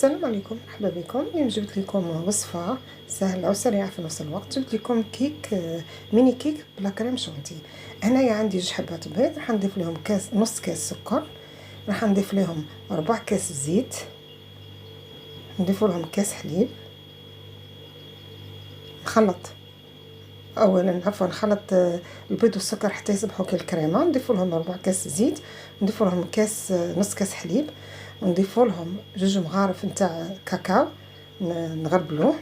السلام عليكم، مرحبا بكم. اليوم جبت لكم وصفه سهله وسريعه في نفس الوقت. جبت لكم كيك ميني كيك بلا كريم شونتي. هنايا عندي 2 حبات بيض، راح نضيف لهم نص كاس سكر، راح نضيف لهم 4 كاس زيت، نضيف لهم كاس حليب، نخلط اولا نخلط البيض والسكر حتى يصبحوا كالكريمه. نضيف لهم 4 كاس زيت، نضيف لهم نص كاس حليب، ونضيف لهم 2 مغارف نتاع كاكاو نغربلوه،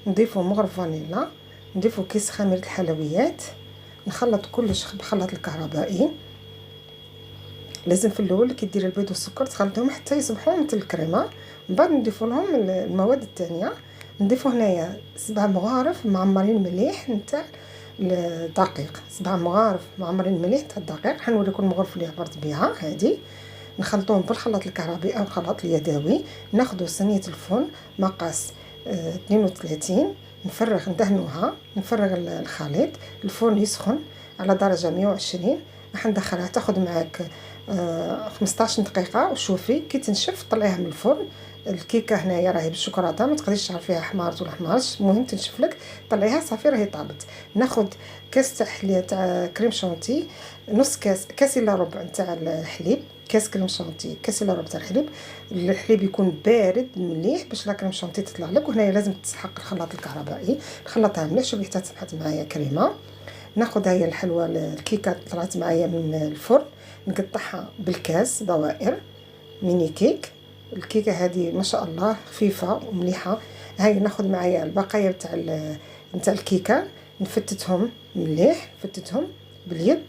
نضيفوا مغرف فانيلا، نضيفوا كيس خميره الحلويات، نخلط كلش بخلاط الكهربائي. لازم في الاول كي دير البيض والسكر تخلطهم حتى يصبحوا مثل الكريمه، من بعد نضيف لهم المواد الثانيه. نضيفوا هنايا 7 مغارف معمرين مليح نتاع الدقيق، 7 مغارف معمرين مليح تاع الدقيق. حنوريكم المغرف اللي عبرت بها هذه. نخلطوهم بالخلاط الكهربائي او الخلاط اليدوي. ناخذ صينيه الفرن مقاس 32، ندهنوها، نفرغ الخليط. الفرن يسخن على درجه 120، راح ندخلها تاخذ معاك 15 دقيقه. وشوفي كي تنشف طلعيها من الفرن. الكيكه هنايا راهي بالشوكولاته، ما تقدريش تعرفيها حمارت ولا حمارش، المهم تنشف لك طلعيها صافي راهي طابت. ناخذ كاس تاع كريم شونتي، نص كاس الا ربع نتاع الحليب، كاس كريم شونتي، كاس الا ربع تاع الحليب. الحليب يكون بارد مليح باش لا كريم شونتي تطلع لك. وهنايا لازم تسحق الخلاط الكهربائي، نخلطها مليح. شوفي حتى صبحت معايا كريمه. ناخذ هاي الحلوه الكيكه طلعت معايا من الفرن، نقطعها بالكاس دوائر ميني كيك. الكيكه هذه ما شاء الله خفيفه ومليحه. هاي ناخذ معايا البقايا نتاع الكيكه، نفتتهم مليح، نفتتهم باليد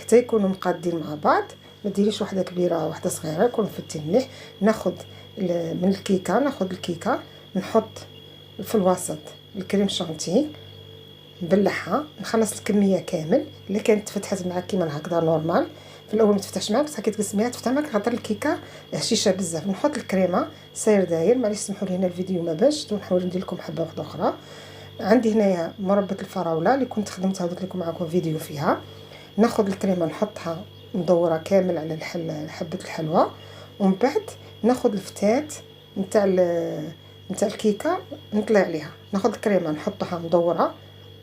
حتى يكونوا مقادين مع بعض. ما ديريش واحده كبيره واحده صغيره، يكونوا مفتين مليح. ناخذ من الكيكه، ناخذ الكيكه نحط في الوسط الكريم شانتي، نبلعها، نخلص الكميه كامل. اللي كانت فتحت معاك كيما هكذا نورمال، في الاول ما تفتحش معاك، بصح كي تقسميها تفتح معاك خاطر الكيكه هشيشه بزاف. نحط الكريمه ساير داير. معليش سمحوا لي هنا الفيديو ما باش نحاول ندير لكم حبه واحده اخرى. عندي هنايا مربى الفراوله اللي كنت خدمتها ودرت لكم معكم فيديو فيها. ناخذ الكريمه نحطها مدوره كامل على حبه الحلوى، ومن بعد ناخذ الفتات نتاع الكيكه نطلع عليها. ناخذ الكريمه نحطها مدوره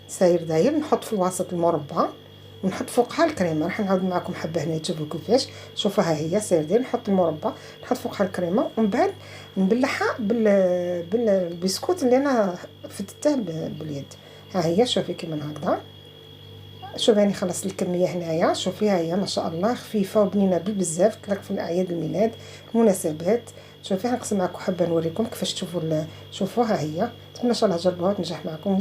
ساير داير، نحط في الوسط المربى ونحط فوقها الكريمه. راح نعاود معكم حبه هنا تشوفوا كيفاش. شوفوا ها هي ساير داير، نحط المربى، نحط فوقها الكريمه، ومن بعد نبلعها بالبسكوت اللي انا فتته باليد. ها هي شوفي كيما هكذا. شوفي راني خلصت الكميه هنايا. شوفي هي ما شاء الله خفيفه وبنينه بزاف، تطلق في الاعياد الميلاد المناسبات. شوفي هنقسم معكم حبه نوريكم كيفاش تشوفوا. شوفوا ها هي. نتمنى ان شاء الله تجربوها وتنجح معكم.